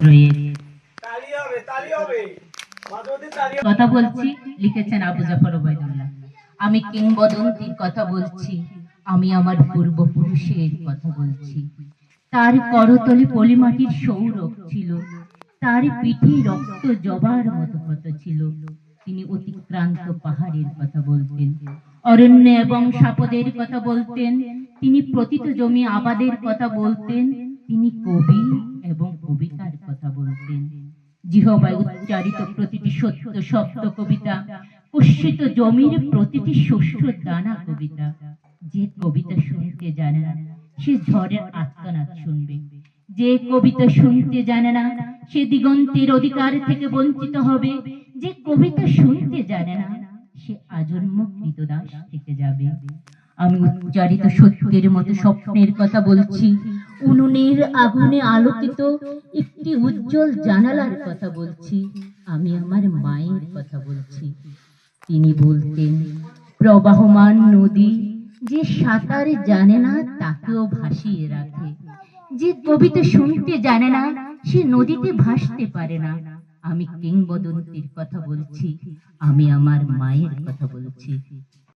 ত্রয়ের কথা বলছি, লিখেছেন আবু জাফর ওবায়দুল্লাহ। আমি কিংবদন্তির কথা বলছি, আমি আমার পূর্বপুরুষের কথা বলছি। তার করতলে পলিমাটির সৌরভ ছিল, তার পিঠে রক্ত জবার মতো ক্ষত ছিল। তিনি অতিক্রান্ত পাহাড়ের কথা বলতেন, অরণ্য এবং সাপদের কথা বলতেন, তিনি প্রতীত জমি আবাদের কথা বলতেন, তিনি কবি এবং কবিতার কথা বলতেন। জিহবায় উচ্চারিত প্রতিটি সত্য শব্দ কবিতা, কর্ষিত জমির প্রতিটি শস্য দানা কবিতা। যে কবিতা শুনতে জানে না, সে ঝড়ের আর্তনাদ শুনবে। যে কবিতা শুনতে জানে না, সে দিগন্তের অধিকার থেকে বঞ্চিত হবে। যে কবিতা শুনতে জানে না, সে আজন্ম কৃতদাস থেকে যাবে। আমি উচ্চারিত সত্যের মতো স্বপ্নের কথা বলছি, উনুনের আগুনে আলোকিত একটি উজ্জ্বল জানালার কথা বলছি। আমি আমার মায়ের কথা বলছি। তিনি বলতেন, প্রবাহমান নদী যে সাঁতার জানে না তাকেও ভাসিয়ে রাখে। যে কবিতা শুনতে জানে না, সে নদীতে ভাসতে পারে না। আমি কিংবদন্তির কথা বলছি, আমি আমার মায়ের কথা বলছি।